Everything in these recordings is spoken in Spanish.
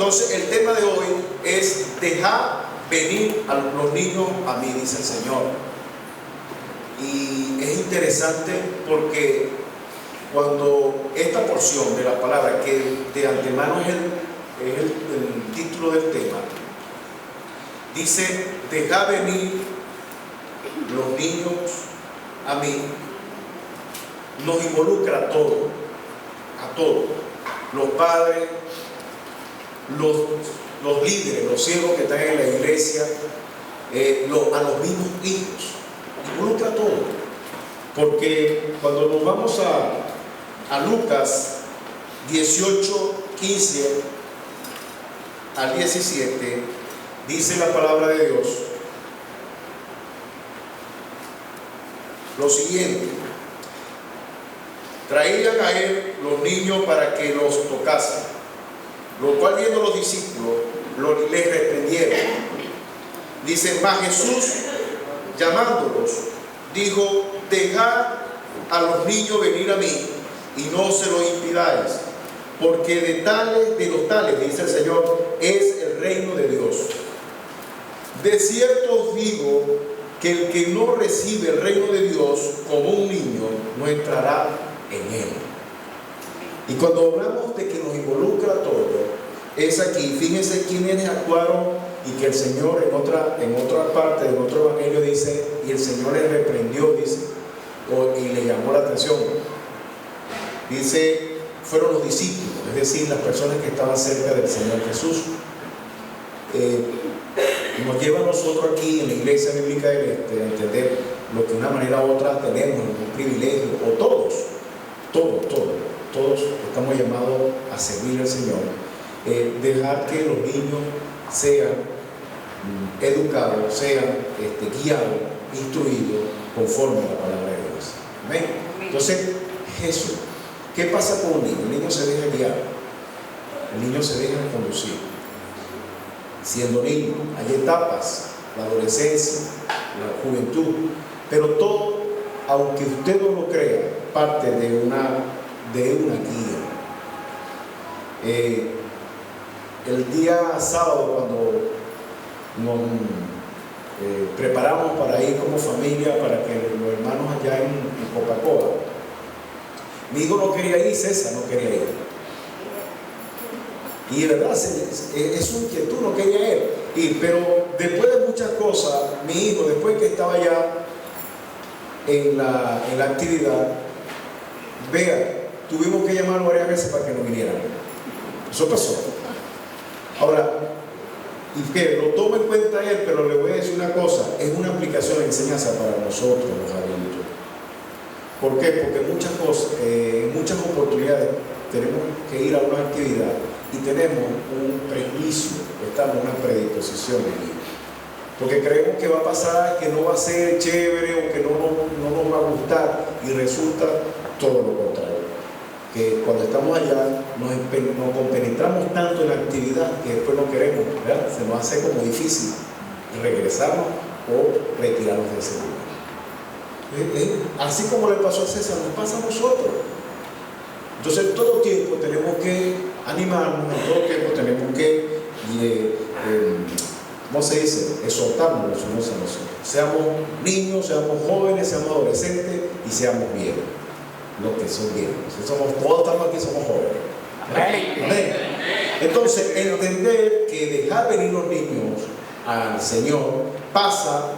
Entonces el tema de hoy es dejar venir a los niños a mí, dice el Señor. Y es interesante porque cuando esta porción de la palabra, que de antemano es el título del tema, dice: deja venir los niños a mí, nos involucra a todos, los padres, los líderes, los siervos que están en la iglesia, a los mismos hijos, involucra a todos. Porque cuando nos vamos a Lucas 18, 15 al 17, dice la palabra de Dios lo siguiente: traían a él los niños para que los tocasen, lo cual viendo los discípulos les reprendieron. Dice: mas Jesús, llamándolos, dijo: dejad a los niños venir a mí y no se lo impidáis, porque de los tales, dice el Señor, es el reino de Dios. De cierto os digo que el que no recibe el reino de Dios como un niño no entrará en él. Y cuando hablamos de que nos involucra todo, es aquí. Fíjense quiénes actuaron, y que el Señor en otra parte, en otro evangelio dice: y el Señor les reprendió, dice, y le llamó la atención. Dice: fueron los discípulos, es decir, las personas que estaban cerca del Señor Jesús. Nos lleva a nosotros aquí en la Iglesia Bíblica del Este a entender lo que de una manera u otra tenemos, un privilegio, o todos estamos llamados a servir al Señor. Dejar que los niños sean educados, sean guiados, instruidos conforme a la palabra de Dios. ¿Amén? Entonces, Jesús, ¿qué pasa con un niño? El niño se deja guiar, el niño se deja conducir. Siendo niño, hay etapas: la adolescencia, la juventud, pero todo, aunque usted no lo crea, parte de una guía. El día sábado, cuando nos preparamos para ir como familia, para que los hermanos allá en Copacoa, mi hijo no quería ir, César no quería ir. Y de verdad, es su inquietud, no quería ir. Pero después de muchas cosas, mi hijo, después que estaba ya en la actividad, tuvimos que llamarlo varias veces para que no vinieran. Eso pasó. Ahora, y que lo tome en cuenta él, pero le voy a decir una cosa: es una aplicación de enseñanza para nosotros, los adultos. ¿Por qué? Porque en muchas oportunidades tenemos que ir a una actividad y tenemos un prejuicio, estamos en una predisposición de ir, porque creemos que va a pasar, que no va a ser chévere, o que no nos va a gustar, y resulta todo lo contrario, que cuando estamos allá nos compenetramos tanto en la actividad que después no queremos, ¿verdad? Se nos hace como difícil regresarnos o retirarnos de ese lugar. Así como le pasó a César, nos pasa a nosotros. Entonces, todo tiempo tenemos que animarnos, en todo tiempo tenemos que, ¿cómo se dice?, exhortarnos los unos a los otros. Seamos niños, seamos jóvenes, seamos adolescentes y seamos viejos. Los que son viejos. Todos estamos aquí, somos jóvenes. Amén. Entonces, entender que dejar venir los niños al Señor pasa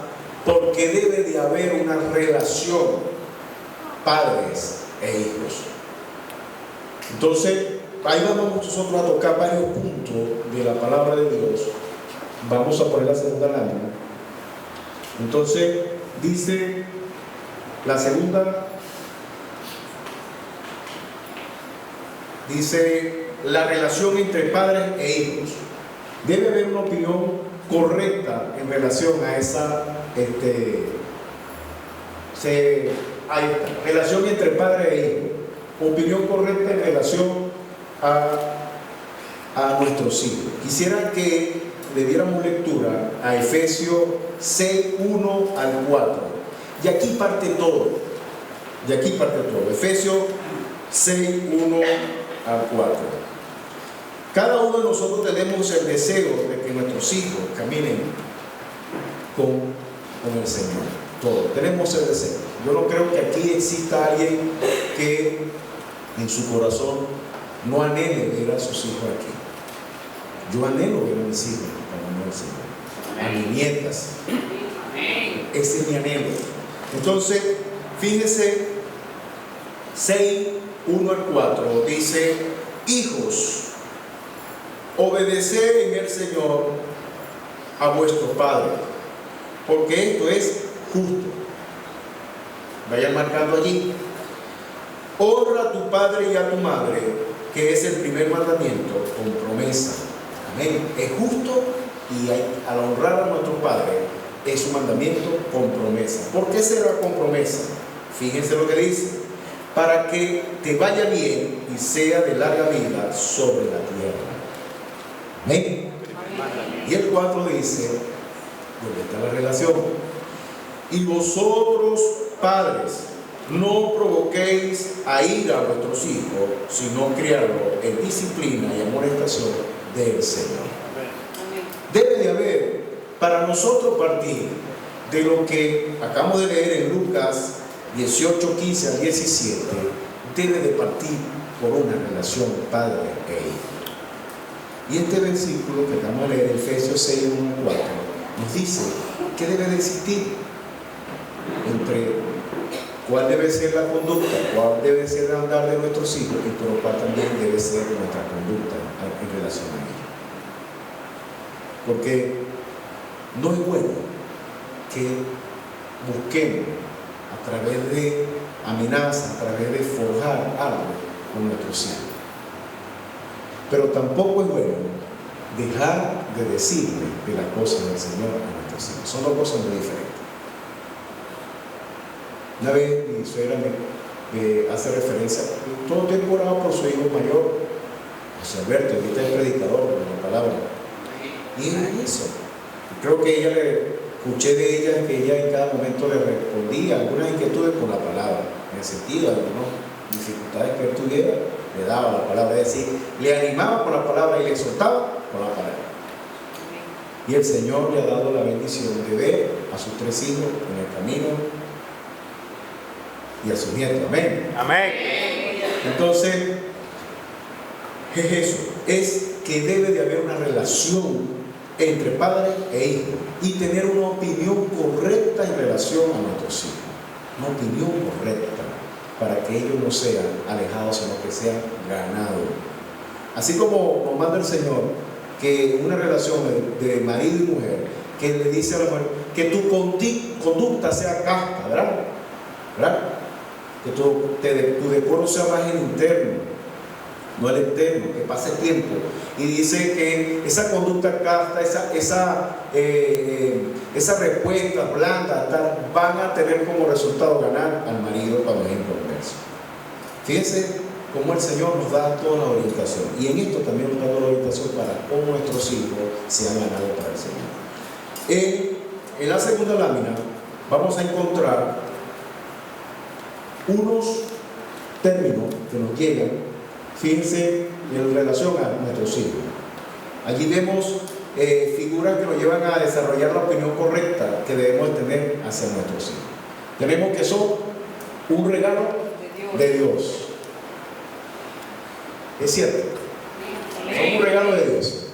porque debe de haber una relación padres e hijos. Entonces, ahí vamos nosotros a tocar varios puntos de la palabra de Dios. Vamos a poner la segunda lámina. Entonces, dice la segunda, dice: la relación entre padres e hijos. Debe haber una opinión correcta en relación a esa relación entre padres e hijos. Opinión correcta en relación a nuestros hijos. Quisiera que le diéramos lectura a Efesios 6, 1 al 4. Y aquí parte todo. Efesios 6, 1 al 4. Cada uno de nosotros tenemos el deseo de que nuestros hijos caminen con el Señor. Todos tenemos el deseo. Yo no creo que aquí exista alguien que en su corazón no anhele ver a sus hijos aquí. Yo anhelo ver a mis hijos con el Señor, a mis nietas. Ese es mi anhelo. Entonces, fíjese, 6, 1 al 4 dice: hijos, obedeced en el Señor a vuestro Padre, porque esto es justo. Vayan marcando allí: honra a tu padre y a tu madre, que es el primer mandamiento, con promesa. Amén. Es justo, y al honrar a nuestro Padre es un mandamiento con promesa. ¿Por qué será con promesa? Fíjense lo que dice: para que te vaya bien y sea de larga vida sobre la tierra. Amén. Y el 4 dice, ¿dónde está la relación? Y vosotros, padres, no provoquéis a ira a vuestros hijos, sino criarlos en disciplina y amonestación del Señor. Debe de haber, para nosotros partir de lo que acabamos de leer en Lucas 18, 15 al 17, debe de partir por una relación padre e hijo. Y este versículo que acabamos de leer, Efesios 6, 1 al 4, nos dice que debe de existir entre cuál debe ser la conducta, cuál debe ser el andar de nuestros hijos, y por lo cual también debe ser nuestra conducta en relación a ellos. Porque no es bueno que busquemos a través de amenazas, a través de forjar algo con nuestros hijos. Pero tampoco es bueno dejar de decirle de las cosas del Señor a nuestros hijos. Son dos cosas muy diferentes. Una vez mi suegra me hace referencia, todo tiempo oraba por su hijo mayor, José Alberto, ahorita es predicador de la palabra. Y era eso. Creo que ella escuché de ella que ella en cada momento le respondía algunas inquietudes con la palabra, en el sentido de algunas dificultades que él tuviera, le daba la palabra, es decir, le animaba con la palabra y le soltaba con la palabra. Y el Señor le ha dado la bendición de ver a sus 3 hijos en el camino y a sus nietos. Amén. Amén. Entonces, es eso, es que debe de haber una relación entre padre e hijo y tener una opinión correcta en relación a nuestros hijos. Una opinión correcta para que ellos no sean alejados, sino que sean ganados. Así como nos manda el Señor que una relación de marido y mujer, que le dice a la mujer que tu conducta sea casta, ¿verdad? Que tu decoro sea más el interno, no el externo, que pase tiempo. Y dice que esa conducta casta, esa respuesta blanda, van a tener como resultado ganar al marido cuando es inconverso. Fíjense cómo el Señor nos da toda la orientación. Y en esto también nos da toda la orientación para cómo nuestros hijos sean ganados para el Señor. En la segunda lámina vamos a encontrar unos términos que nos llegan, fíjense, en relación a nuestros hijos. Allí vemos figuras que nos llevan a desarrollar la opinión correcta que debemos tener hacia nuestros hijos. Tenemos que son un regalo de Dios. Es cierto, son un regalo de Dios.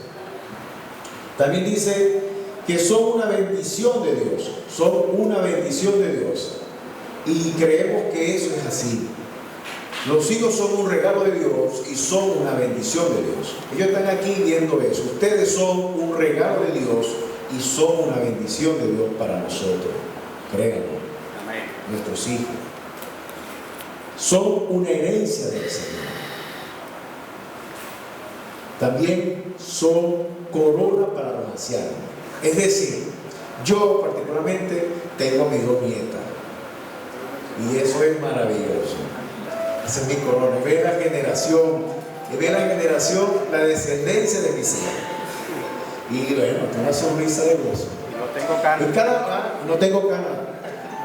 También dice que son una bendición de Dios. Son una bendición de Dios. Y creemos que eso es así. Los hijos son un regalo de Dios y son una bendición de Dios. Ellos están aquí viendo eso. Ustedes son un regalo de Dios y son una bendición de Dios para nosotros. Créanlo. Amén. Nuestros hijos son una herencia del Señor. También son corona para los ancianos. Es decir, yo particularmente tengo a mis 2 nietas y eso es maravilloso. Esa es mi corona. Ve la generación, la descendencia de mis hijos. Y bueno, tengo una sonrisa de gozo. No tengo cana.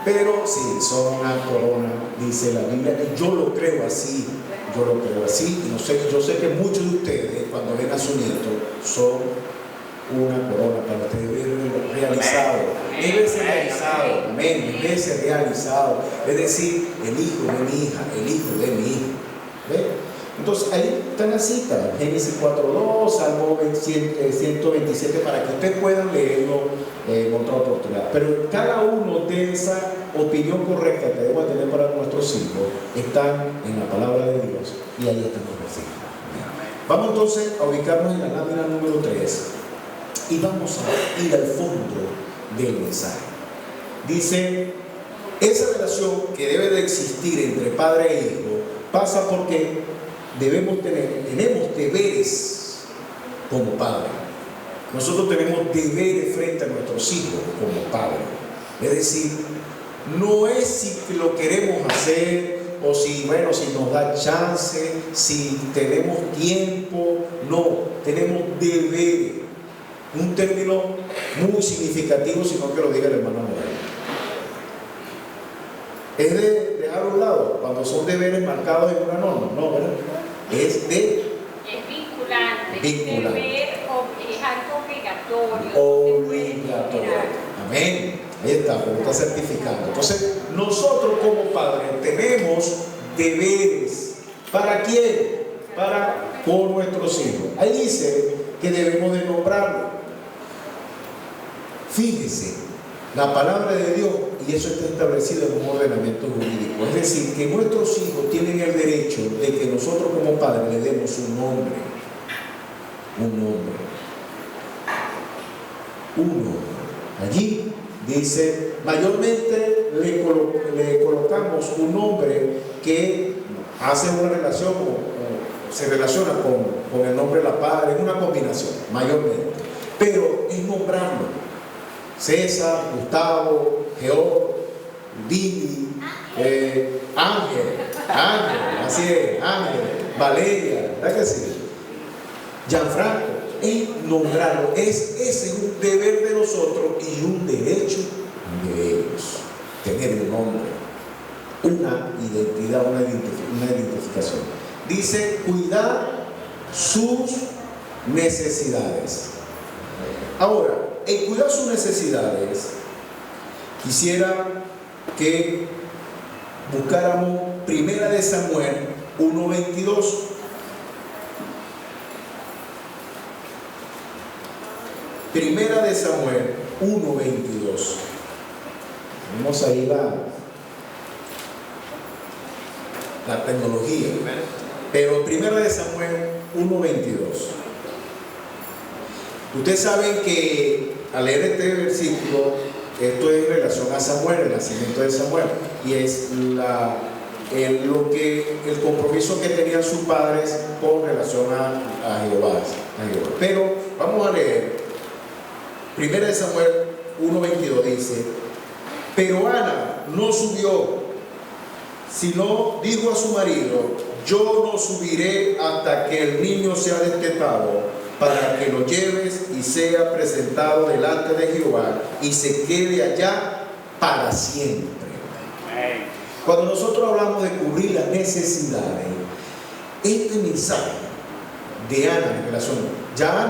Pero sí, son una corona, dice la Biblia, y yo lo creo así. Y yo sé que muchos de ustedes, cuando ven a su nieto, son una corona para usted. Debe realizado, debe ser realizado, amén, debe ser realizado. Es decir, el hijo de mi hija, el hijo de mi hijo. ¿Ve? Entonces ahí está la cita, Génesis 4:2, Salmo 127, para que ustedes puedan leerlo en otra oportunidad. Pero cada uno de esa opinión correcta que debemos tener para nuestros hijos están en la palabra de Dios y ahí están los versículos. Vamos entonces a ubicarnos en la lámina número 3 y vamos a ir al fondo del mensaje. Dice, esa relación que debe de existir entre padre e hijo pasa porque tenemos deberes como padre. Nosotros tenemos deberes frente a nuestros hijos como padre. Es decir, no es si lo queremos hacer o si nos da chance, si tenemos tiempo. No, tenemos deberes. Un término muy significativo, si no que lo diga el hermano Moreno. Es de dejar a un lado cuando son deberes marcados en una norma, no, ¿verdad? Es vinculante. Deber es algo obligatorio. Obligatorio. Amén. Ahí está, como está certificando. Entonces, nosotros como padres tenemos deberes. ¿Para quién? Con nuestros hijos. Ahí dice que debemos de nombrarlo. Fíjese, la palabra de Dios, y eso está establecido en un ordenamiento jurídico, es decir, que nuestros hijos tienen el derecho de que nosotros como padres le demos un nombre. Allí dice, mayormente le colocamos un nombre que hace una relación, se relaciona con el nombre de la padre, es una combinación, mayormente, pero es nombrarlo. César, Gustavo, Georg, Vivi, Ángel, así es, Ángel, Valeria, ¿verdad que sí? Gianfranco, es nombrarlo. Ese es un deber de nosotros y un derecho de ellos. Tener un nombre, una identidad, una identificación. Dice, cuidar sus necesidades. Ahora, en cuidar sus necesidades, quisiera que buscáramos 1 de Samuel 1:22. Primera de Samuel 1:22. Vamos ahí la tecnología. Pero 1 de Samuel 1:22. Ustedes saben que al leer este versículo, esto es en relación a Samuel, el nacimiento de Samuel, y es el compromiso que tenían sus padres con relación a Jehová. Pero vamos a leer 1 de Samuel 1:22, dice, pero Ana no subió, sino dijo a su marido, yo no subiré hasta que el niño sea destetado, para que lo lleves y sea presentado delante de Jehová y se quede allá para siempre. Cuando nosotros hablamos de cubrir las necesidades, este mensaje de Ana en relación, ya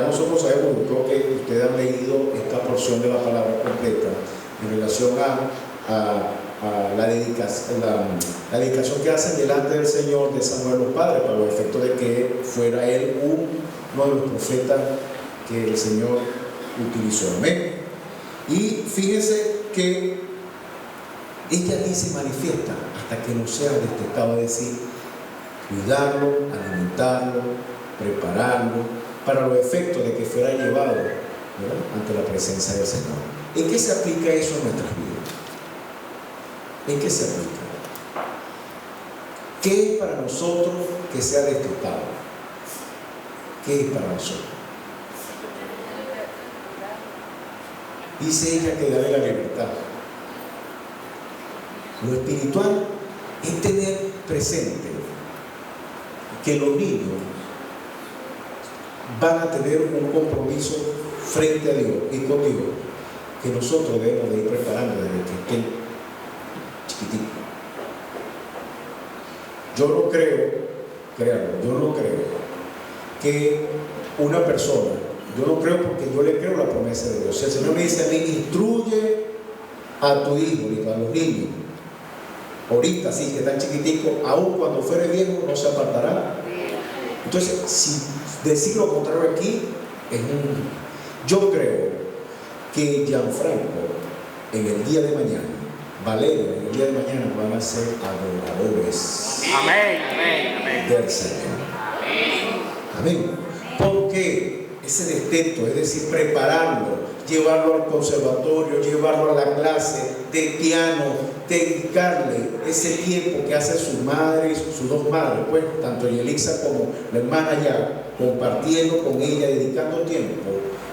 nosotros sabemos, creo que ustedes han leído esta porción de la palabra completa en relación a la dedicación que hacen delante del Señor de Samuel los padres, para los efectos de que fuera él uno de los profetas que el Señor utilizó. Amén. Y fíjense que ella allí se manifiesta hasta que no sea destetado, es decir, cuidarlo, alimentarlo, prepararlo para los efectos de que fuera llevado, ¿verdad?, ante la presencia del Señor. ¿En qué se aplica eso en nuestras vidas? ¿En qué se aplica? ¿Qué es para nosotros que sea destetado? ¿Qué es para nosotros? Dice ella que darle la libertad. Lo espiritual es tener presente que los niños van a tener un compromiso frente a Dios y con Dios que nosotros debemos de ir preparando desde que estén chiquititos. Yo no creo que una persona, yo no creo porque yo le creo la promesa de Dios. El Señor me dice a mí, instruye a tu hijo y a los niños. Ahorita sí que están chiquiticos, aun cuando fuere viejo no se apartará. Entonces, si decir lo contrario aquí es yo creo que Gianfranco en el día de mañana, Valeria en el día de mañana van a ser adoradores. Amén, amén, amén. Del Señor. Amén. Porque ese desteto, es decir, prepararlo, llevarlo al conservatorio, llevarlo a la clase de piano, dedicarle ese tiempo que hace su madre y sus dos madres, pues tanto Yelixa como la hermana ya, compartiendo con ella, dedicando tiempo,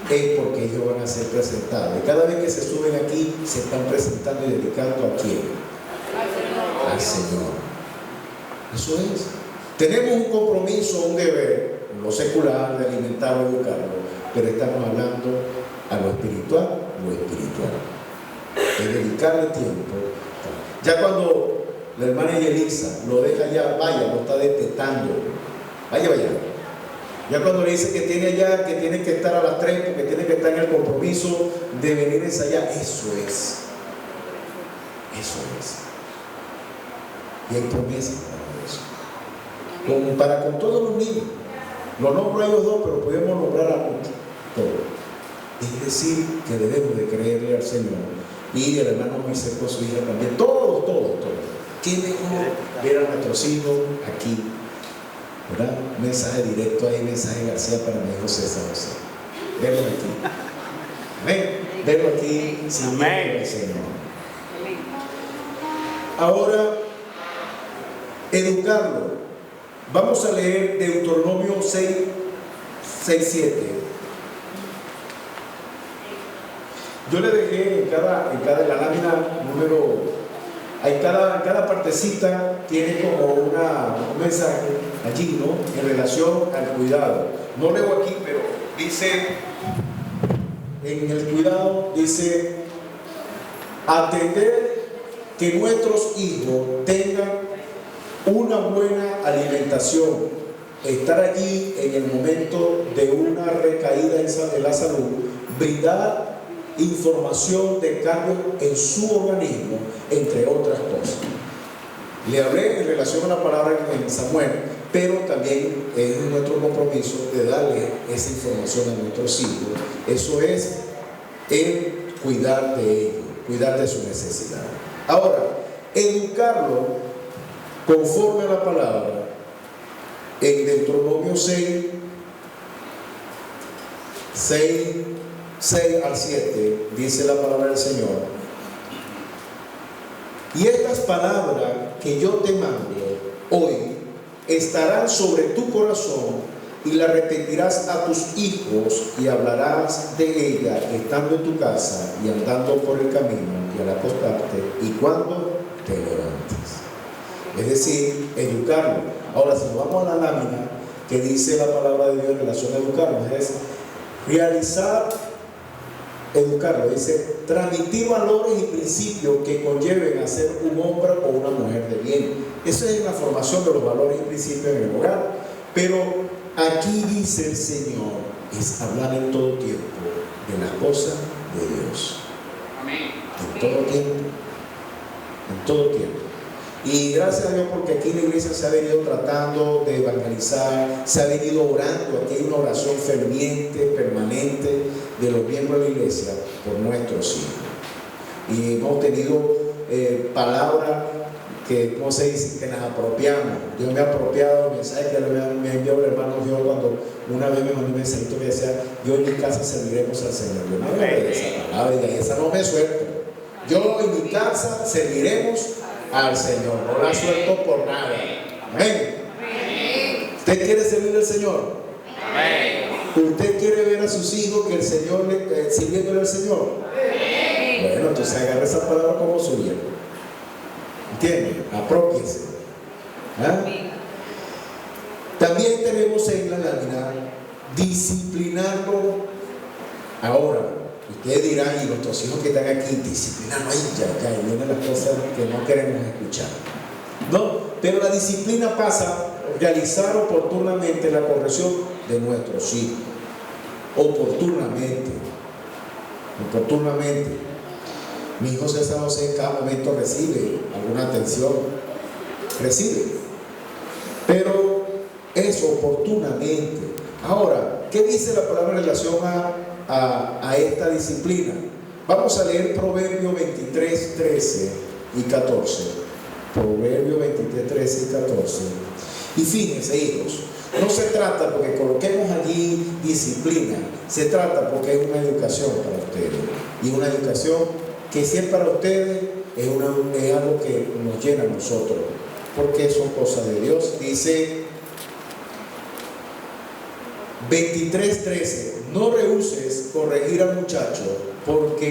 es porque ellos van a ser presentados. Y cada vez que se suben aquí, se están presentando y dedicando ¿a quién? Al Señor. Eso es. Tenemos un compromiso, un deber, lo secular, de alimentarlo, educarlo, pero estamos hablando a lo espiritual, es dedicarle tiempo. Ya cuando la hermana Yelixa lo deja ya, vaya, lo está detectando, vaya. Ya cuando le dice que tiene allá, que tiene que estar a las 3, porque tiene que estar en el compromiso de venir a ensayar, eso es. Y hay promesas para eso. Para con todos los niños. Lo nombro a ellos dos, pero podemos nombrar a todos. Es decir, que debemos de creerle al Señor. Y el hermano Moisés con su hija también. Todos. Qué mejor ver a nuestros hijos aquí. ¿Verdad? Un mensaje directo ahí, mensaje García para mi hijo César José. Verlo aquí. Amén. Verlo aquí sin miedo al Señor. Ahora, educarlo. Vamos a leer Deuteronomio 6:7. Yo le dejé en cada la lámina número, en cada partecita tiene como un mensaje allí, ¿no? En relación al cuidado. No leo aquí, pero dice, en el cuidado dice, atender que nuestros hijos tengan una buena alimentación, estar allí en el momento de una recaída en la salud, brindar información de cambio en su organismo, entre otras cosas. Le hablé en relación a la palabra en Samuel, pero también es nuestro compromiso de darle esa información a nuestros hijos. Eso es el cuidar de ellos, cuidar de su necesidad. Ahora, educarlo conforme a la palabra, en Deuteronomio 6 al 7, dice la palabra del Señor: y estas palabras que yo te mando hoy estarán sobre tu corazón, y las repetirás a tus hijos, y hablarás de ella estando en tu casa y andando por el camino y al acostarte y cuando te levantes. Es decir, educarlo. Ahora, si nos vamos a la lámina que dice la palabra de Dios en relación a educarnos, es realizar, educarlo, dice transmitir valores y principios que conlleven a ser un hombre o una mujer de bien. Esa es la formación de los valores y principios en el hogar. Pero aquí dice el Señor, es hablar en todo tiempo de las cosas de Dios. Amén. En todo tiempo. En todo tiempo. Y gracias a Dios, porque aquí en la iglesia se ha venido tratando de evangelizar, se ha venido orando. Aquí hay una oración ferviente, permanente de los miembros de la iglesia por nuestros hijos. Y hemos tenido palabras que, ¿cómo se dice?, que nos apropiamos. Dios me ha apropiado el mensaje que me envió el hermano Dios cuando una vez me mandó un mensajito que decía: yo en mi casa serviremos al Señor. Yo me agarré de esa palabra y esa no me suelto. Yo en mi casa serviremos al Señor, no la suelto por nada. Amén. ¿Usted quiere servir al Señor? Amén. ¿Usted quiere ver a sus hijos que el Señor sirviéndole al Señor? Amén. Bueno, entonces agarre esa palabra como suya. ¿Entienden? Apropiense. ¿Ah? También tenemos en la lámina disciplinarlo. Ahora, ustedes dirán, y nuestros hijos que están aquí, disciplinarlo ahí, ya vienen las cosas que no queremos escuchar. No, pero la disciplina pasa realizar oportunamente la corrección de nuestros hijos. Oportunamente. Mi hijo César José en cada momento recibe alguna atención. Recibe. Pero es oportunamente. Ahora, ¿qué dice la palabra en relación a esta disciplina? Vamos a leer Proverbios 23, 13 y 14. Proverbios 23, 13 y 14. Y fíjense, hijos, no se trata porque coloquemos allí disciplina, se trata porque es una educación para ustedes. Y una educación que si es para ustedes, es algo que nos llena a nosotros, porque son cosas de Dios. Dice 23:13, no rehuses corregir al muchacho, porque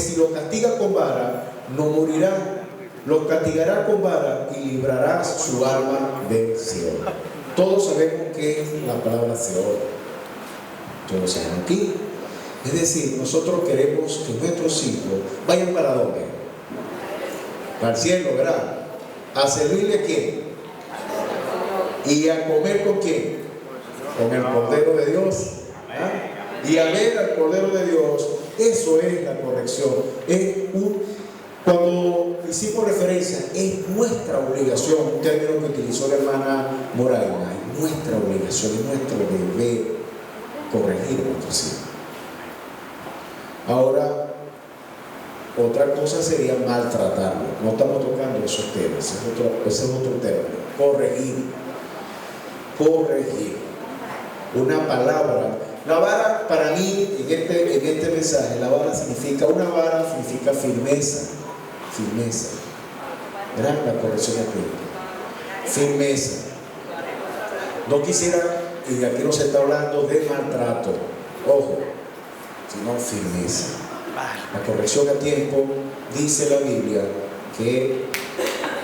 si lo castiga con vara, no morirá. Lo castigará con vara y librará su alma del Seol. Todos sabemos que es la palabra Seol. Todos sabemos aquí. Es decir, nosotros queremos que nuestros hijos vayan para dónde? Para el cielo, ¿verdad? ¿A servirle a quién? ¿Y a comer con quién? Con el Cordero de Dios. ¿Ah? Y a ver al Cordero de Dios. Eso es la corrección. Cuando hicimos referencia, es nuestra obligación, un término que utilizó la hermana Moraima, es nuestra obligación, es nuestro deber corregir a nuestros hijos. Ahora, otra cosa sería maltratarlo. No estamos tocando esos temas, ese es otro término. Corregir. Una palabra. La vara, para mí, en este mensaje, la vara significa firmeza. ¿Verdad? La corrección aquí. Firmeza. No quisiera, y aquí no se está hablando de maltrato, ojo, sino firmeza. La corrección a tiempo, dice la Biblia que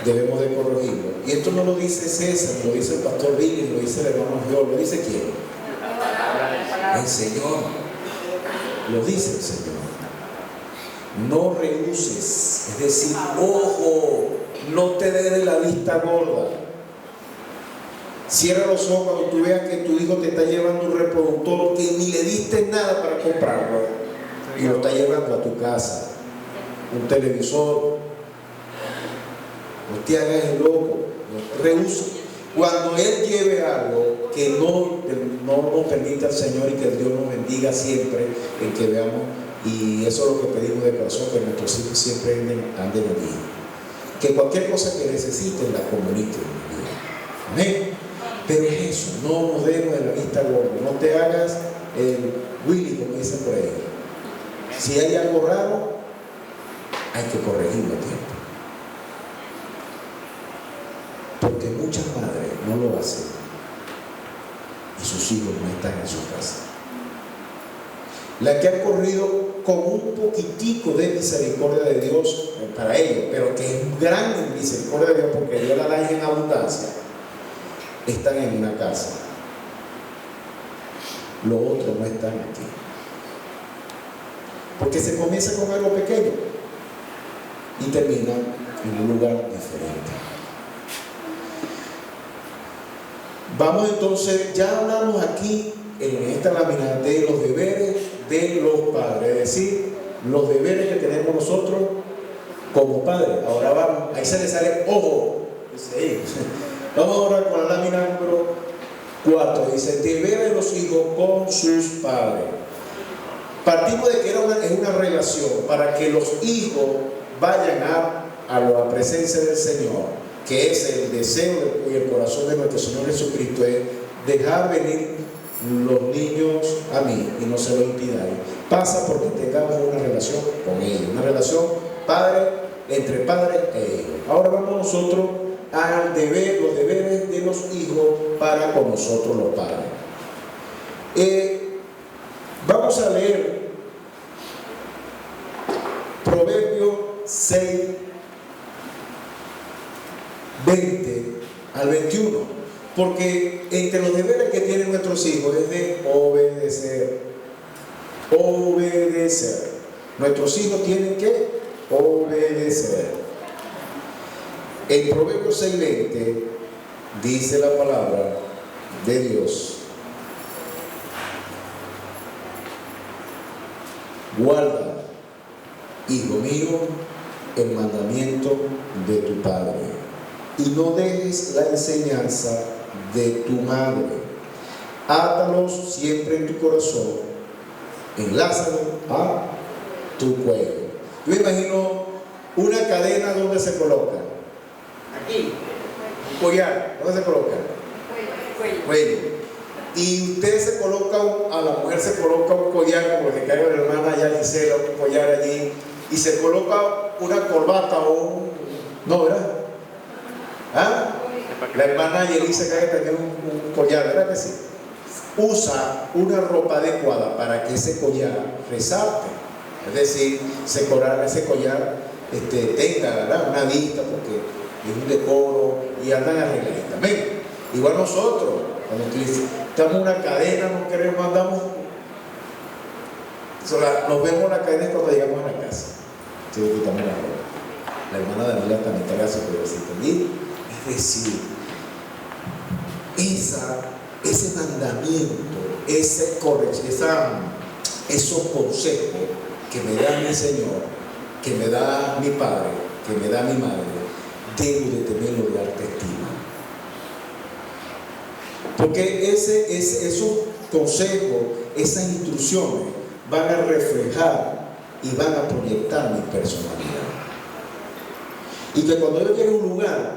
debemos de corregirlo. Y esto no lo dice César, lo dice el pastor Billy, lo dice el hermano Joel, lo dice ¿quién? El Señor. Lo dice el Señor. No rehuses, es decir, ojo, no te des de la vista gorda. Cierra los ojos cuando tú veas que tu hijo te está llevando un reproductor que ni le diste nada para comprarlo y lo está llevando a tu casa, un televisor. No te hagas el loco, no rehúsa. Cuando él lleve algo que no nos permita el Señor y que Dios nos bendiga siempre en que veamos. Y eso es lo que pedimos de corazón, que nuestros hijos siempre anden allí. Que cualquier cosa que necesiten la comuniquen. Amén. Pero es eso, no nos demos de la vista gorda, no te hagas el Willy, como dicen por ahí. Si hay algo raro, hay que corregirlo a tiempo. Porque muchas madres no lo hacen y sus hijos no están en su casa. La que ha corrido con un poquitico de misericordia de Dios para ellos, pero que es grande misericordia de Dios porque Dios la da en abundancia, están en una casa. Los otros no están aquí. Porque se comienza con algo pequeño y termina en un lugar diferente. Vamos entonces, ya hablamos aquí en esta lámina de los deberes de los padres, es decir, los deberes que tenemos nosotros como padres. Ahora vamos, ahí se le sale ojo, dice, vamos ahora con la lámina número 4, dice deberes de los hijos con sus padres. Partimos de que es una relación para que los hijos vayan a la presencia del Señor, que es el deseo y el corazón de nuestro Señor Jesucristo, es dejar venir los niños a mí y no se lo impidáis. Pasa porque tengamos una relación con ellos, una relación entre padres e hijos. Ahora vamos nosotros al deber, los deberes de los hijos para con nosotros los padres. Vamos a leer Proverbios 6, 20 al 21, porque entre los deberes que tienen nuestros hijos es de obedecer. Nuestros hijos tienen que obedecer. En Proverbios 6:20 dice la palabra de Dios: guarda, hijo mío, el mandamiento de tu padre, y no dejes la enseñanza de tu madre. Átalos siempre en tu corazón, enlázalo a tu cuello. Yo me imagino una cadena donde se coloca. Aquí, un collar, ¿dónde se coloca? Cuello. Y usted se coloca, a la mujer se coloca un collar, como el que carga la hermana allá Gisela, un collar allí, y se coloca una corbata o un... ¿No, verdad? ¿Ah? La hermana Yelisa carga también un collar, ¿verdad que sí? Usa una ropa adecuada para que ese collar resalte. Es decir, ese collar tenga, ¿verdad?, una vista, porque es un decoro y andan arregladitas. Amén. Igual nosotros, cuando utilizamos una cadena, no queremos, andamos. Nos vemos la cadena cuando llegamos a la casa. Si le quitamos la ropa. La hermana Daniela también está hace pobrecita allí. Es decir, ese mandamiento, esa corrección, esos consejos que me da mi Señor, que me da mi Padre, que me da mi Madre, debo de tenerlo de alta estima. Porque esos consejos, esas instrucciones van a reflejar y van a proyectar mi personalidad. Y que cuando yo llegue a un lugar,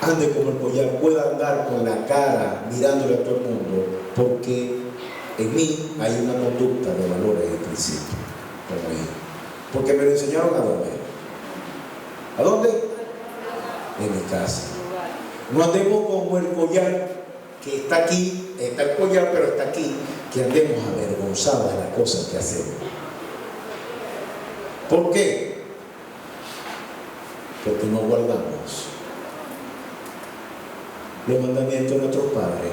ande como el collar, pueda andar con la cara mirándole a todo el mundo, porque en mí hay una conducta de valores y principios, como hijo. Porque me lo enseñaron a dónde. ¿A dónde? En mi casa. No andemos como el collar que está aquí, está el collar, pero está aquí, que andemos avergonzados de las cosas que hacemos. ¿Por qué? Porque no guardamos los mandamientos de nuestros padres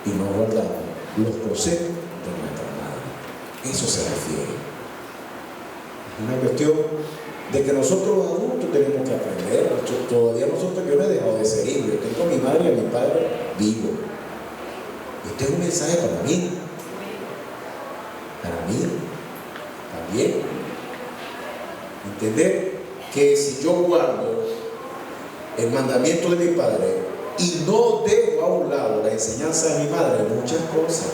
y no guardamos los consejos de nuestra madre. Eso se refiere. Es una cuestión de que nosotros los adultos tenemos que aprender. Todavía yo no he dejado de ser hijo. Yo tengo a mi madre y a mi padre vivo. Este es un mensaje para mí. Para mí también. Entender que si yo guardo el mandamiento de mi padre y no dejo a un lado la enseñanza de mi madre, muchas cosas,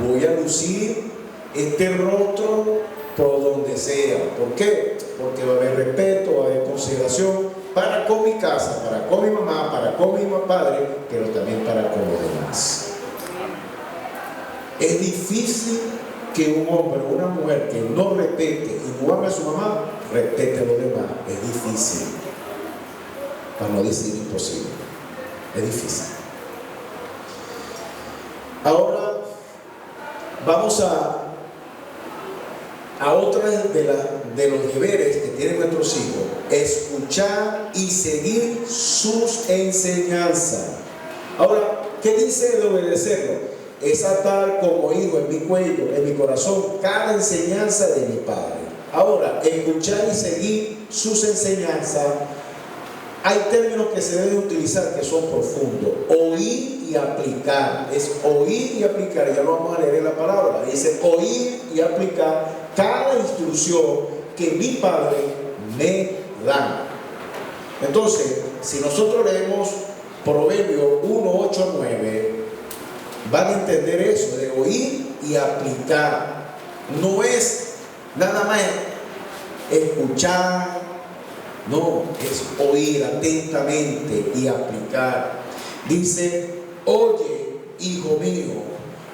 voy a lucir este rostro por donde sea. ¿Por qué? Porque va a haber respeto, va a haber consideración para con mi casa, para con mi mamá, para con mi padre, pero también para con los demás. Es difícil que un hombre o una mujer que no respete y no ame a su mamá, respete a los demás. Es difícil, para no decir imposible. Es difícil. Ahora vamos a otra de los deberes que tienen nuestros hijos: escuchar y seguir sus enseñanzas. Ahora, ¿qué dice de obedecerlo? Es atar como hijo en mi cuello, en mi corazón, cada enseñanza de mi Padre. Ahora, escuchar y seguir sus enseñanzas. Hay términos que se deben utilizar que son profundos. Oír y aplicar. Es oír y aplicar. Ya lo vamos a leer en la palabra. Dice oír y aplicar cada instrucción que mi Padre me da. Entonces, si nosotros leemos Proverbios 1, 8, 9, van a entender eso de oír y aplicar. No es nada más escuchar, no, es oír atentamente y aplicar. Dice: oye, hijo mío,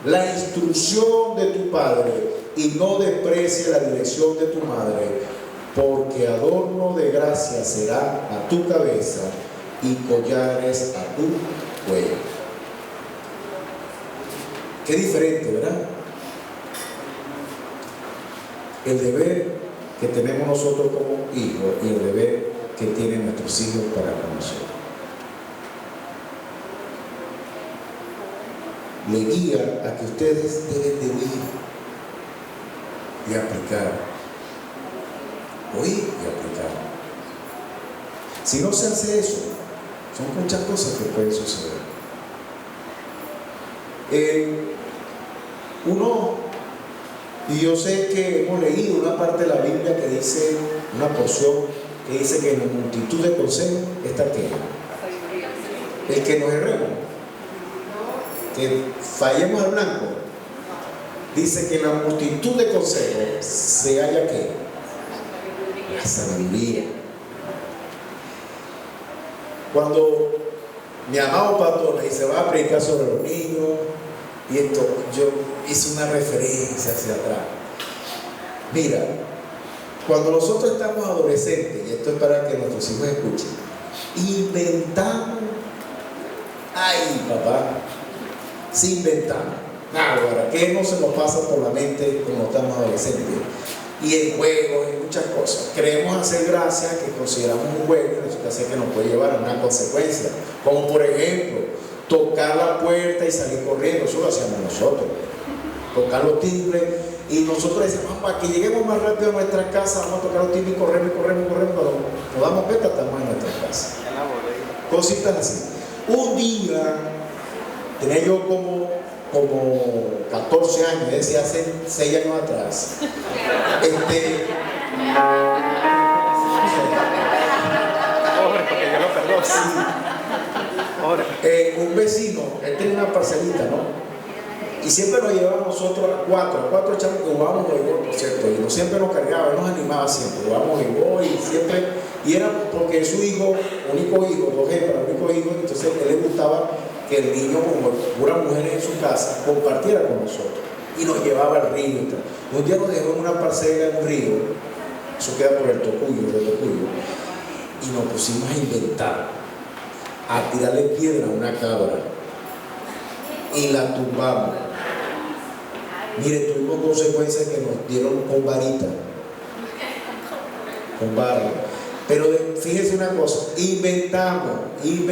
la instrucción de tu padre y no desprecie la dirección de tu madre, porque adorno de gracia será a tu cabeza y collares a tu cuello. Qué diferente, ¿verdad? El deber que tenemos nosotros como hijos y el deber que tienen nuestros hijos para con nosotros. Le guía a que ustedes deben de oír y aplicar. Oír y aplicar. Si no se hace eso, son muchas cosas que pueden suceder. Y yo sé que hemos leído una parte de la Biblia que dice, una porción que dice que en la multitud de consejos está aquello. El que nos erremos, que fallemos al blanco, dice que en la multitud de consejos se halla ¿qué? La sabiduría. Cuando mi amado pastor me dice, va a predicar sobre los niños, y esto, yo hice una referencia hacia atrás. Mira, cuando nosotros estamos adolescentes, y esto es para que nuestros hijos escuchen, inventamos, ay papá, sí inventamos. Ahora, ¿qué no se nos pasa por la mente cuando estamos adolescentes? Y en juegos, en muchas cosas. Queremos hacer gracia que consideramos un juego, y resulta ser que nos puede llevar a una consecuencia. Como por ejemplo, tocar la puerta y salir corriendo. Eso lo hacíamos nosotros. Tocar los timbres. Y nosotros decíamos, para que lleguemos más rápido a nuestra casa, vamos a tocar los timbres y corremos. Cuando nos damos cuenta, estamos en nuestra casa. Cositas así. Un día, tenía yo como 14 años, es decir, hace 6 años atrás. Porque yo lo perdono. Un vecino, él tenía una parcelita, ¿no? Y siempre nos llevaba a nosotros a cuatro chavos que jugábamos voleibol, por cierto, y siempre nos cargaba, él nos animaba siempre, jugábamos voleibol y siempre, y era porque su hijo, único hijo, dos hembras, único hijo, entonces a él le gustaba que el niño, como pura mujer en su casa, compartiera con nosotros y nos llevaba al río y tal. Un día nos dejó en una parcela en un río, eso queda por el Tocuyo, y nos pusimos a inventar, a tirarle piedra a una cabra y la tumbamos. Mire, tuvimos consecuencias que nos dieron con varita, con barra. Pero fíjense una cosa, inventamos. Y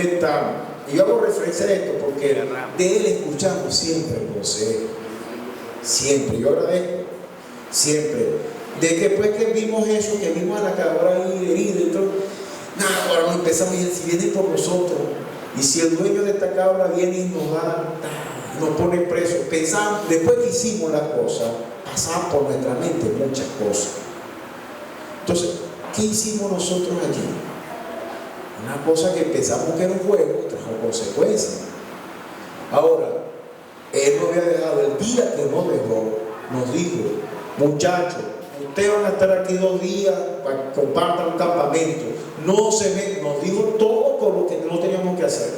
yo hago referencia a esto porque de él escuchamos siempre el consejo. Siempre, yo agradezco, siempre. De que después que vimos eso, que vimos a la cabra ahí herida y todo, nada, ahora nos empezamos a decir, si viene por nosotros, y si el dueño de esta cabra viene y nos da, nos pone preso. Pensamos, después que hicimos las cosas, pasaban por nuestra mente muchas cosas. Entonces, ¿qué hicimos nosotros allí? Una cosa que pensamos que era un juego, trajo consecuencias. Ahora, él nos había dejado, el día que nos dejó, nos dijo, muchachos, ustedes van a estar aquí 2 días para que compartan un campamento. No se ve, nos dijo todo por lo que no teníamos que hacer.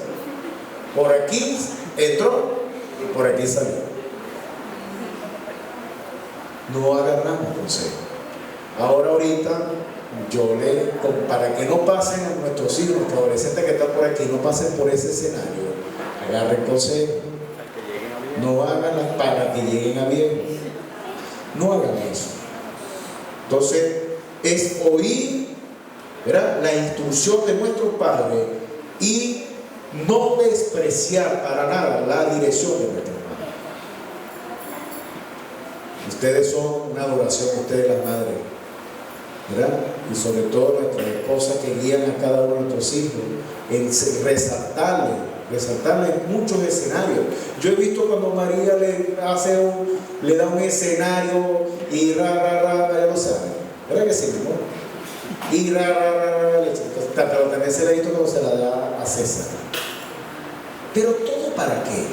Por aquí entró y por aquí salió. No agarramos consejo. Ahorita, para que no pasen a nuestros hijos, nuestros adolescentes que están por aquí, no pasen por ese escenario, agarren consejo. No hagan para que lleguen a bien. No hagan eso. Entonces, es oír, ¿verdad?, la instrucción de nuestros padres y no despreciar para nada la dirección de nuestros padres. Ustedes son una adoración, ustedes las madres, ¿verdad? Y sobre todo nuestras esposas que guían a cada uno de nuestros hijos en resaltarles en muchos escenarios. Yo he visto cuando María le da un escenario y ya lo sabe, ¿verdad que sí, no? Y pero también se le ha visto cuando se la da a César. Pero todo ¿para qué?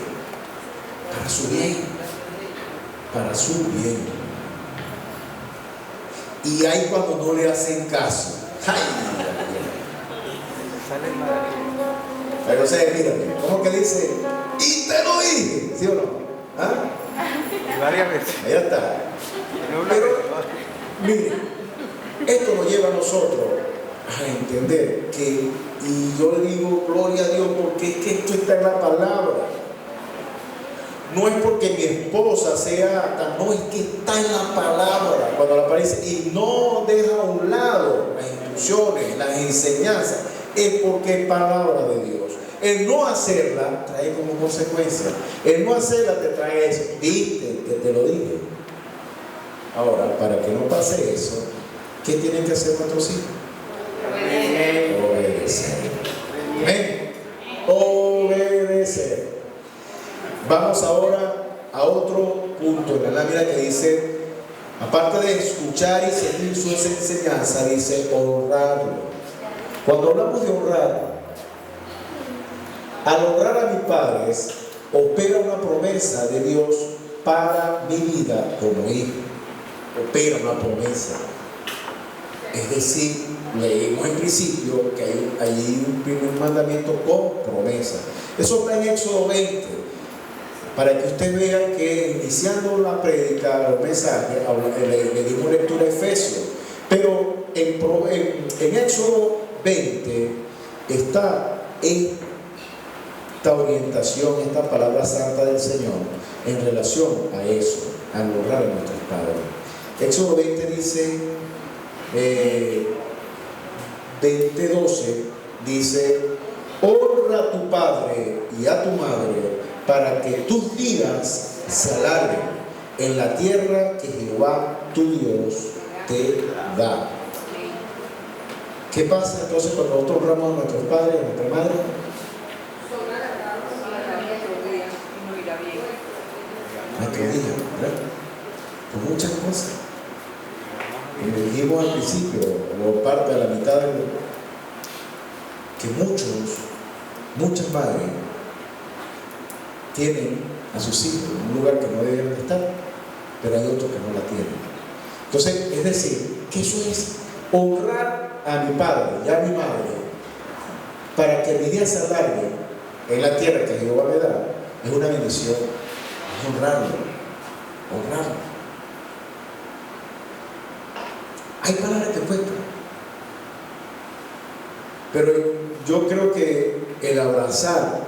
Para su bien, para su bien. Y ahí cuando no le hacen caso, ¡ay! Pero mira, ¿cómo que dice? Y te lo dije, ¿sí o no? ¿Ah? Varias veces. Ahí está. Pero, mire, esto nos lleva a nosotros a entender que, y yo le digo gloria a Dios porque es que esto está en la palabra. No es porque mi esposa sea, no, es que está en la palabra cuando la aparece y no deja a un lado las instrucciones, las enseñanzas, es porque es palabra de Dios. El no hacerla trae como consecuencia. El no hacerla te trae eso. Viste que te lo dije. Ahora, para que no pase eso, ¿qué tienen que hacer nuestros hijos? Obedecer. obedecer. Amén. Obedecer. Vamos ahora a otro punto en la lámina que dice, aparte de escuchar y seguir su enseñanza, dice honrarlo. Cuando hablamos de honrar, al honrar a mis padres, opera una promesa de Dios para mi vida como hijo. Opera una promesa. Es decir, leímos en principio que hay un primer mandamiento con promesa. Eso está en Éxodo 20, para que ustedes vean que iniciando la prédica, el mensaje, le dimos lectura a Efesios, pero en Éxodo 20 está esta orientación, esta palabra santa del Señor en relación a eso, a honrar a nuestros padres. Éxodo 20 dice, 20:12 dice, honra a tu padre y a tu madre para que tus días se alarguen en la tierra que Jehová tu Dios te da. ¿Qué pasa entonces cuando nosotros honramos a nuestros padres y a nuestra madre? Nuestro día, ¿verdad? Por muchas cosas. Y le dijimos al principio, o parte de la mitad, que muchas madres tienen a sus hijos en un lugar que no deben estar, pero hay otros que no la tienen. Entonces, es decir, que eso es honrar a mi padre y a mi madre para que mi día se alargue en la tierra que Jehová me da. Es una bendición, es honrarlo. Hay palabras que cuestan, pero yo creo que el abrazar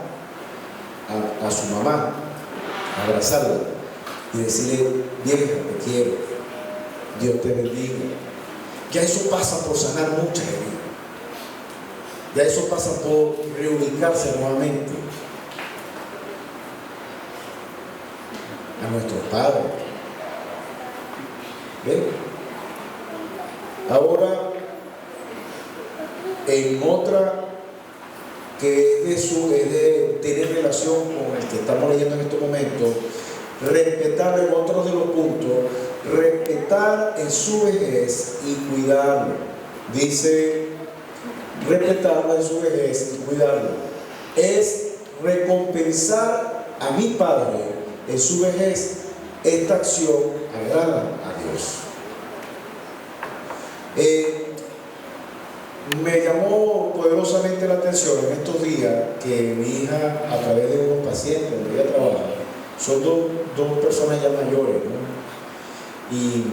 a su mamá, abrazarla y decirle, vieja, te quiero, Dios te bendiga, ya eso pasa por sanar muchas heridas, ya eso pasa por reubicarse nuevamente a nuestros padres. ¿Ven? Ahora, en otra que es de tener relación con el que estamos leyendo en este momento, respetar en otro de los puntos, respetar en su vejez y cuidarlo. Dice, respetarlo en su vejez y cuidarlo. Es recompensar a mi padre en su vejez. Esta acción agrada a Dios. Me llamó poderosamente la atención en estos días que mi hija, a través de unos pacientes donde ella trabaja, son dos personas ya mayores, ¿no? Y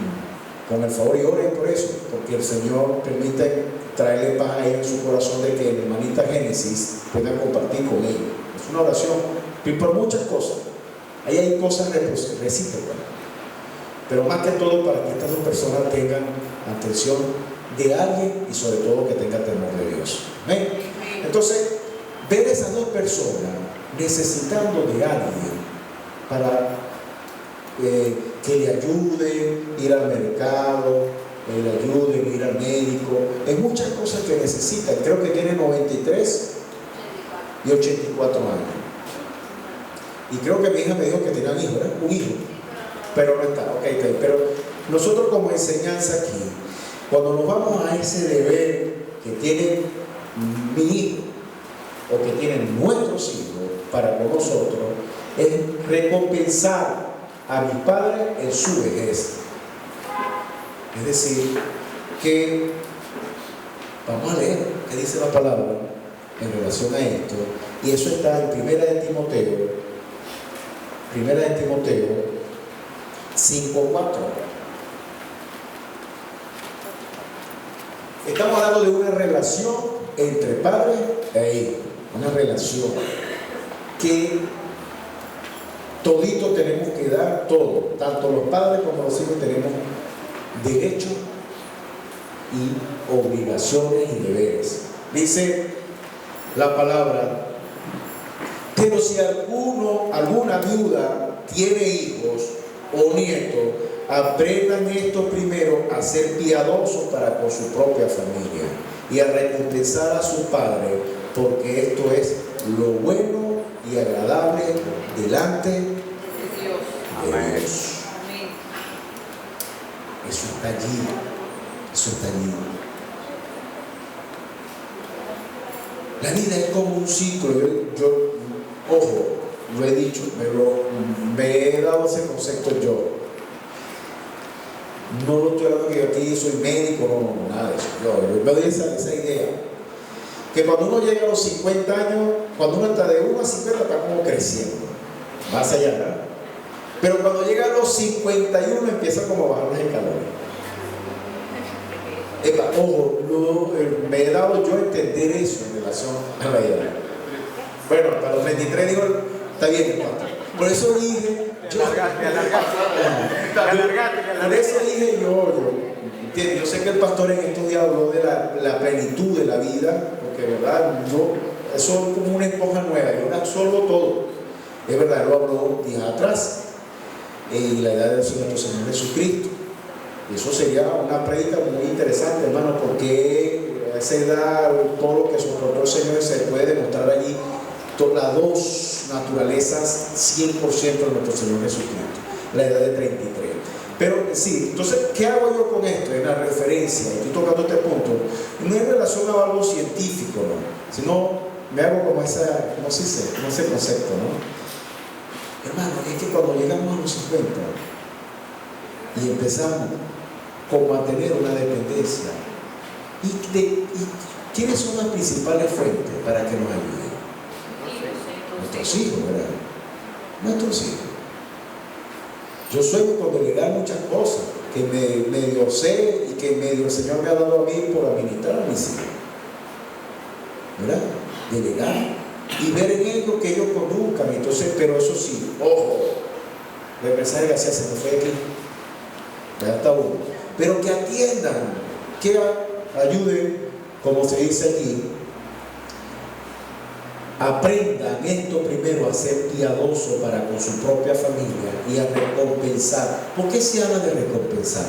con el favor y oren por eso, porque el Señor permite traerle paz a ella en su corazón de que la hermanita Génesis pueda compartir con ella. Es una oración, y por muchas cosas. Ahí hay cosas recíprocas, pero más que todo para que estas dos personas tengan atención de alguien y sobre todo que tenga temor de Dios. ¿Ven? Entonces, ver esas dos personas necesitando de alguien para que le ayude a ir al mercado, le ayude a ir al médico, en muchas cosas que necesitan. Creo que tiene 93 y 84 años. Y creo que mi hija me dijo que tenía un hijo, ¿verdad? Un hijo, pero no está, ok. Pero nosotros como enseñanza aquí, cuando nos vamos a ese deber que tiene mi hijo o que tienen nuestros hijos para con nosotros, es recompensar a mi padre en su vejez. Es decir, que vamos a leer qué dice la palabra en relación a esto, y eso está en Primera de Timoteo 5:4. Estamos hablando de una relación entre padre e hijo, una relación que todito tenemos que dar todo, tanto los padres como los hijos tenemos derechos y obligaciones y deberes. Dice la palabra, pero si alguna viuda tiene hijos o nietos, aprendan esto primero a ser piadosos para con su propia familia y a recompensar a su Padre, porque esto es lo bueno y agradable delante de Dios. Dios. Amén. Eso está allí. Eso está allí. La vida es como un ciclo. Ojo, lo he dicho, me he dado ese concepto yo. No lo estoy hablando que yo aquí soy médico, no, nada de eso. Yo me doy esa idea. Que cuando uno llega a los 50 años, cuando uno está de 1 a 50, está como creciendo. Más allá, ¿verdad? Pero cuando llega a los 51, empieza como a bajar los escalones. Ojo, me he dado yo a entender eso en relación a la edad. Bueno, hasta los 33 digo, está bien, pastor. Por eso dije, por eso dije yo sé que el pastor en estos días habló de la plenitud de la vida, porque verdad, eso es como una esponja nueva, yo absorbo todo. Es verdad, lo habló días atrás, y la edad de nuestro Señor Jesucristo. Y eso sería una prédica muy interesante, hermano, porque a esa edad todo lo que soportó el Señor se puede demostrar allí, las dos naturalezas 100% de nuestro Señor Jesucristo, la edad de 33. Pero sí, entonces, ¿qué hago yo con esto? En la referencia, estoy tocando este punto, no en relación a algo científico, ¿no? Sino me hago como ese concepto, ¿no? Hermano, es que cuando llegamos a los 50 y empezamos como a tener una dependencia, ¿y quiénes son las principales fuentes para que nos ayuden? Nuestros hijos, ¿verdad? Nuestros hijos. Yo sueño con delegar muchas cosas que medio sé y que medio el Señor me ha dado a mí por administrar a mis hijos, ¿verdad? Delegar y ver en ellos que ellos conduzcan. Entonces, pero eso sí, ojo, el mensaje García se nos fue aquí, ya está uno, pero que atiendan, que ayuden, como se dice aquí, aprendan esto primero a ser piadoso para con su propia familia y a recompensar. ¿Por qué se habla de recompensar?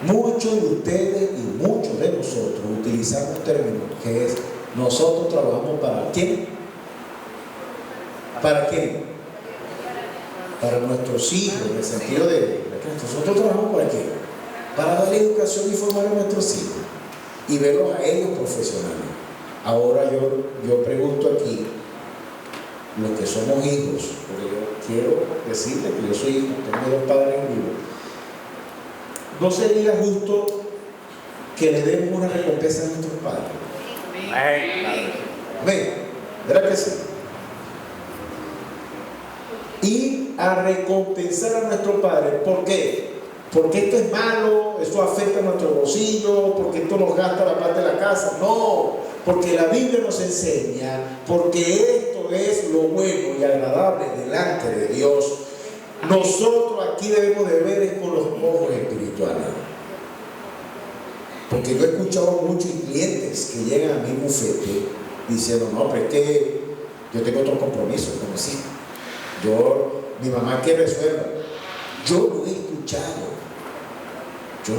Muchos de ustedes y muchos de nosotros utilizamos términos que es: nosotros trabajamos para ¿quién? ¿Para quién? Para nuestros hijos, en el sentido de que nosotros trabajamos para qué? Para darle educación y formar a nuestros hijos y verlos a ellos profesionales. Ahora yo pregunto aquí, los que somos hijos, porque yo quiero decirles que yo soy hijo, tengo 2 padres en vivo, ¿no sería justo que le demos una recompensa a nuestros padres? Amén. ¿Verdad que sí? Y a recompensar a nuestros padres. ¿Por qué? Porque esto es malo, esto afecta a nuestro bolsillo, porque esto nos gasta la parte de la casa. No, porque la Biblia nos enseña, porque esto es lo bueno y agradable delante de Dios. Nosotros aquí debemos de ver es con los ojos espirituales. Porque yo he escuchado a muchos clientes que llegan a mi bufete diciendo: no, pero es que yo tengo otros compromisos, como si mi mamá que resuelva. Yo lo he escuchado. Yo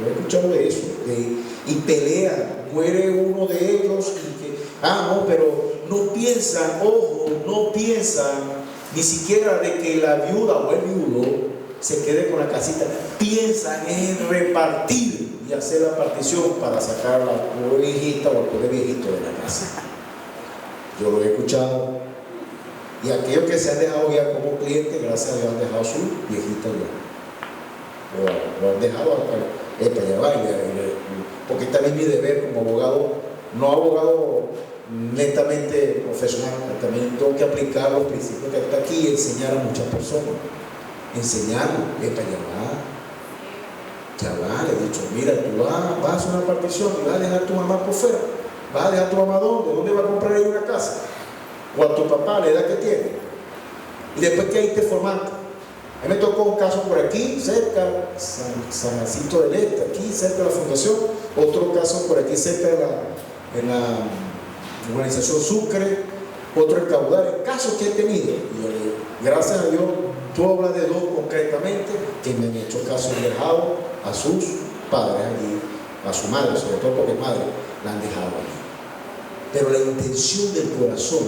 he escuchado de eso, y pelean, muere uno de ellos y que, no, pero no piensan, ojo, no piensan ni siquiera de que la viuda o el viudo se quede con la casita, piensan en repartir y hacer la partición para sacar a la pobre viejita o al pobre viejito de la casa. Yo lo he escuchado. Y aquellos que se han dejado ya como clientes, gracias a Dios han dejado su viejita ya. Lo han dejado para llevar, porque también mi deber como abogado, no abogado netamente profesional, también tengo que aplicar los principios que está aquí y enseñar a muchas personas. Enseñarlo, ya va, le he dicho: mira, tú vas a hacer una partición y vas a dejar a tu mamá por fuera. ¿Vas a dejar a tu mamá dónde? ¿Dónde va a comprar ahí una casa? O a tu papá, la edad que tiene. Y después que ahí te formaste. A mí me tocó un caso por aquí, cerca, San Jacinto del Este, aquí cerca de la fundación. Otro caso por aquí cerca de la organización Sucre. Otro en Caudal. Casos que he tenido. Y gracias a Dios Tú hablas de dos concretamente que me han hecho caso y dejado a sus padres allí, a su madre, sobre todo porque madre la han dejado allí. Pero la intención del corazón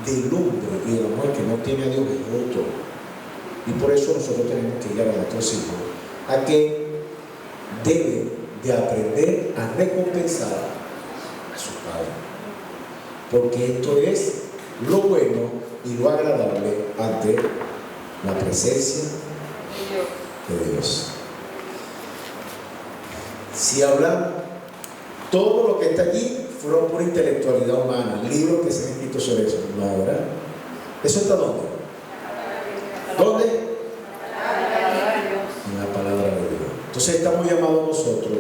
del hombre y de la mujer que no tiene a Dios es otro. Y por eso nosotros tenemos que guiar a nuestros hijos a que deben de aprender a recompensar a sus padres. Porque esto es lo bueno y lo agradable ante la presencia de Dios. Si hablamos, todo lo que está allí fueron por intelectualidad humana, libros que se han escrito sobre eso. No, ¿verdad? ¿Eso está dónde? ¿Dónde? En la palabra de Dios. Entonces estamos llamados nosotros,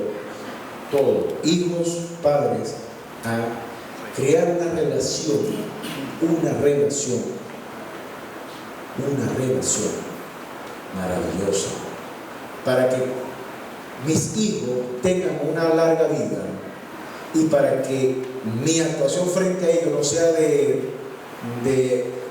todos, hijos, padres, a crear una relación maravillosa, para que mis hijos tengan una larga vida y para que mi actuación frente a ellos no sea de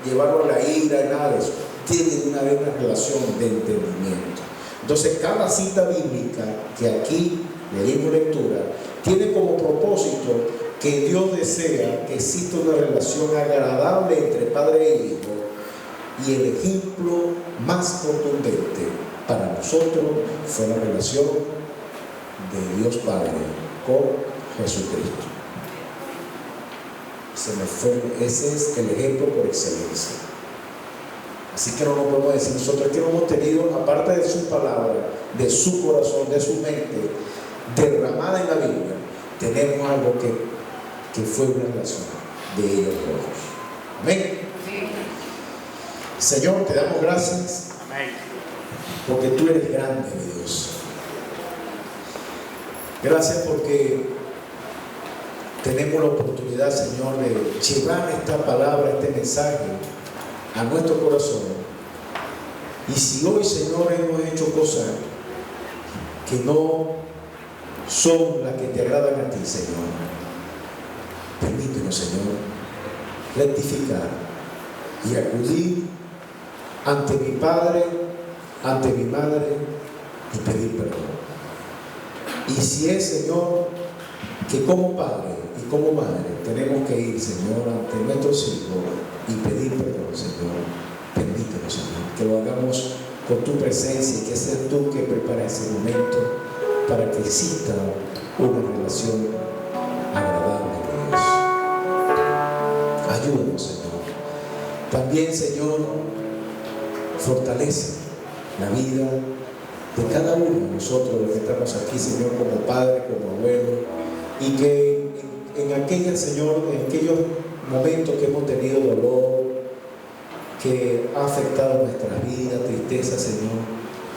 llevarlo a la ira y nada de eso. Tienen una relación de entendimiento. Entonces cada cita bíblica que aquí le dimos lectura tiene como propósito que Dios desea que exista una relación agradable entre padre e hijo, y el ejemplo más contundente para nosotros fue la relación de Dios Padre con Jesucristo. Ese es el ejemplo por excelencia. Así que no nos podemos decir nosotros que no hemos tenido, aparte de su palabra, de su corazón, de su mente derramada en la Biblia, tenemos algo que fue una relación de ellos dos. Amén. Señor, te damos gracias. Amén. Porque tú eres grande, Dios. Gracias porque tenemos la oportunidad, Señor, de llevar esta palabra, este mensaje a nuestro corazón. Y si hoy, Señor, hemos hecho cosas que no son las que te agradan a ti, Señor, permítenos, Señor, rectificar y acudir ante mi padre, ante mi madre y pedir perdón. Y si es, Señor, que como padre y como madre tenemos que ir, Señor, ante nuestros hijos y pedir perdón, Señor, permítenos, Señor, que lo hagamos con tu presencia y que seas tú que prepares ese momento para que exista una relación agradable con Dios. Ayúdanos, Señor. También, Señor, fortalece la vida de cada uno de nosotros, los que estamos aquí, Señor, como padre, como abuelo, y que en aquellos, Señor, en aquellos momentos que hemos tenido dolor, que ha afectado nuestra vida, tristeza, Señor,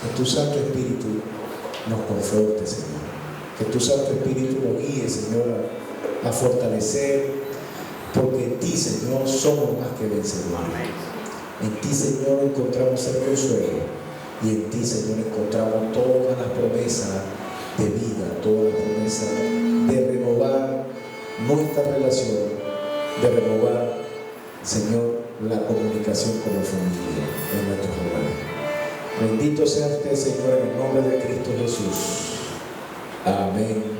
que tu Santo Espíritu nos conforte, Señor, que tu Santo Espíritu nos guíe, Señor, a fortalecer, porque en ti, Señor, somos más que vencedores. En ti, Señor, encontramos el consuelo, y en ti, Señor, encontramos todas las promesas de vida, todas las promesas de renovar nuestra relación, de renovar, Señor, la comunicación como familia en nuestros hogares. Bendito sea usted, Señor, en el nombre de Cristo Jesús. Amén.